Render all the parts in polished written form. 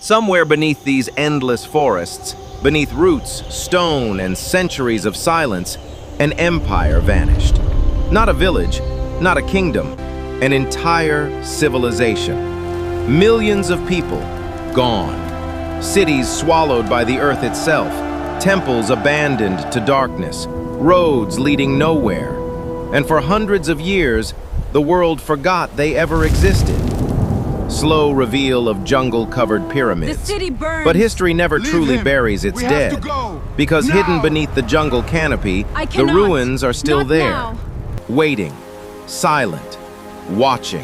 Somewhere beneath these endless forests, beneath roots, stone, and centuries of silence, an empire vanished. Not a village, not a kingdom, an entire civilization. Millions of people gone. Cities swallowed by the earth itself, temples abandoned to darkness, roads leading nowhere. And for hundreds of years, the world forgot they ever existed. Slow reveal of jungle-covered pyramids. The city burns. But history never truly buries its dead. Because hidden beneath the jungle canopy, the ruins are still there. Waiting, silent, watching.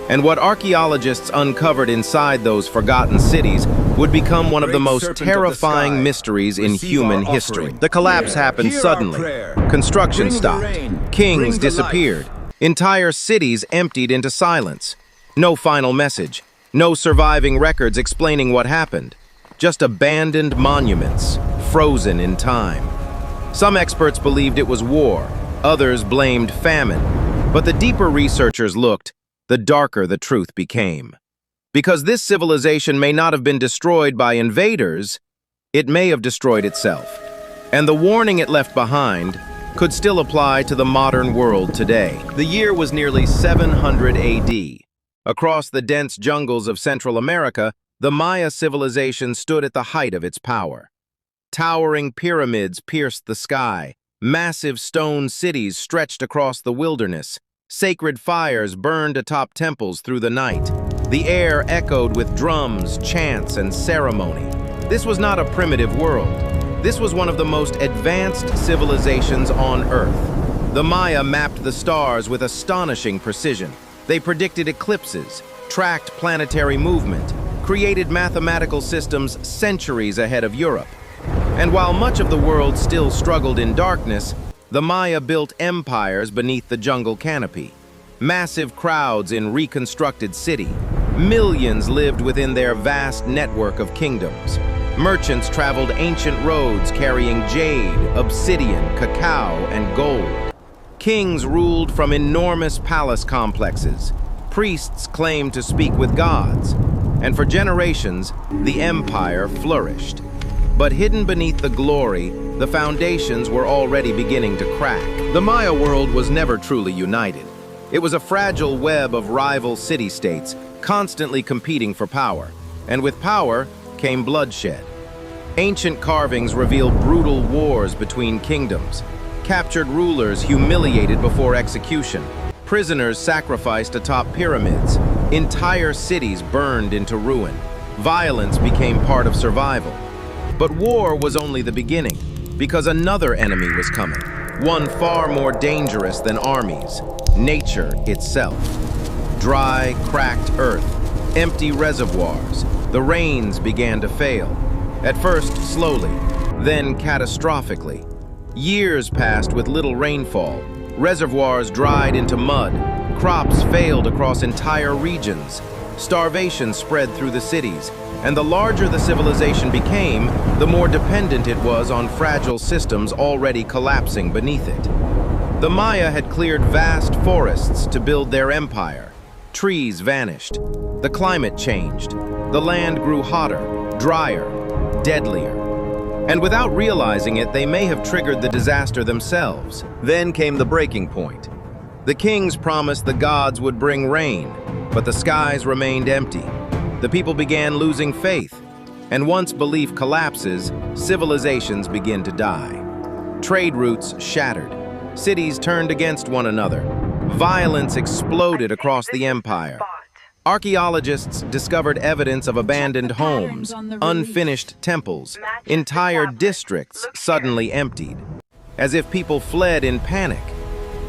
And what archaeologists uncovered inside those forgotten cities would become one of the most terrifying mysteries in human history. The collapse happened suddenly. Construction stopped. Kings disappeared. Entire cities emptied into silence. No final message. No surviving records explaining what happened. Just abandoned monuments, frozen in time. Some experts believed it was war. Others blamed famine. But the deeper researchers looked, the darker the truth became. Because this civilization may not have been destroyed by invaders, it may have destroyed itself. And the warning it left behind could still apply to the modern world today. The year was nearly 700 AD. Across the dense jungles of Central America, the Maya civilization stood at the height of its power. Towering pyramids pierced the sky. Massive stone cities stretched across the wilderness. Sacred fires burned atop temples through the night. The air echoed with drums, chants, and ceremony. This was not a primitive world. This was one of the most advanced civilizations on Earth. The Maya mapped the stars with astonishing precision. They predicted eclipses, tracked planetary movement, created mathematical systems centuries ahead of Europe. And while much of the world still struggled in darkness, the Maya built empires beneath the jungle canopy. Massive crowds in reconstructed city. Millions lived within their vast network of kingdoms. Merchants traveled ancient roads carrying jade, obsidian, cacao, and gold. Kings ruled from enormous palace complexes. Priests claimed to speak with gods. And for generations, the empire flourished. But hidden beneath the glory, the foundations were already beginning to crack. The Maya world was never truly united. It was a fragile web of rival city-states, constantly competing for power. And with power came bloodshed. Ancient carvings reveal brutal wars between kingdoms. Captured rulers humiliated before execution. Prisoners sacrificed atop pyramids. Entire cities burned into ruin. Violence became part of survival. But war was only the beginning, because another enemy was coming. One far more dangerous than armies. Nature itself. Dry, cracked earth. Empty reservoirs. The rains began to fail. At first, slowly, then catastrophically. Years passed with little rainfall. Reservoirs dried into mud. Crops failed across entire regions. Starvation spread through the cities. And the larger the civilization became, the more dependent it was on fragile systems already collapsing beneath it. The Maya had cleared vast forests to build their empire. Trees vanished. The climate changed. The land grew hotter, drier, deadlier. And without realizing it, they may have triggered the disaster themselves. Then came the breaking point. The kings promised the gods would bring rain, but the skies remained empty. The people began losing faith. And once belief collapses, civilizations begin to die. Trade routes shattered. Cities turned against one another. Violence exploded across the empire. Archaeologists discovered evidence of abandoned homes, unfinished temples, entire districts suddenly emptied. As if people fled in panic.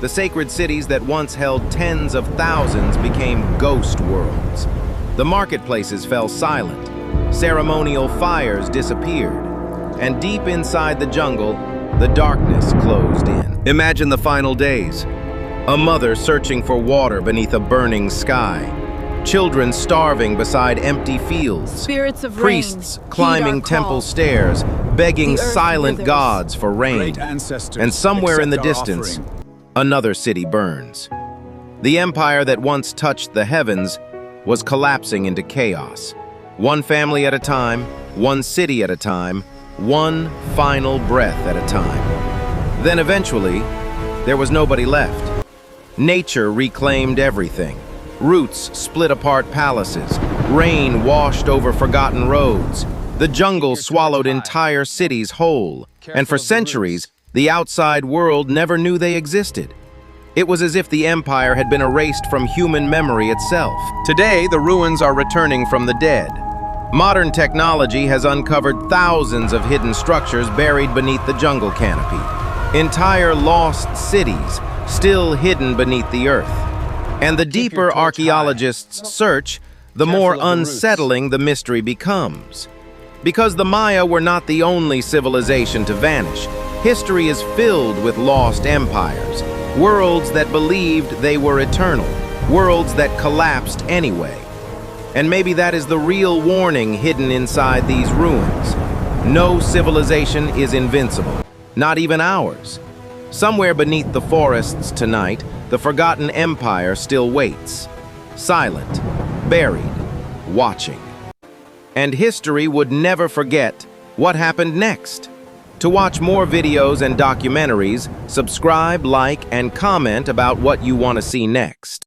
The sacred cities that once held tens of thousands became ghost worlds. The marketplaces fell silent. Ceremonial fires disappeared. And deep inside the jungle, the darkness closed in. Imagine the final days. A mother searching for water beneath a burning sky. Children starving beside empty fields. Spirits of priests rain, climbing temple stairs, begging silent gods for rain. And somewhere in the distance, another city burns. The empire that once touched the heavens was collapsing into chaos. One family at a time, one city at a time, one final breath at a time. Then eventually, there was nobody left. Nature reclaimed everything. Roots split apart palaces. Rain washed over forgotten roads. The jungle swallowed entire cities whole. And for centuries, the outside world never knew they existed. It was as if the empire had been erased from human memory itself. Today, the ruins are returning from the dead. Modern technology has uncovered thousands of hidden structures buried beneath the jungle canopy. Entire lost cities, still hidden beneath the earth. And the deeper archaeologists search, the more unsettling the mystery becomes. Because the Maya were not the only civilization to vanish, history is filled with lost empires, worlds that believed they were eternal, worlds that collapsed anyway. And maybe that is the real warning hidden inside these ruins. No civilization is invincible, not even ours. Somewhere beneath the forests tonight, the forgotten empire still waits, silent, buried, watching. And history would never forget what happened next. To watch more videos and documentaries, subscribe, like, and comment about what you want to see next.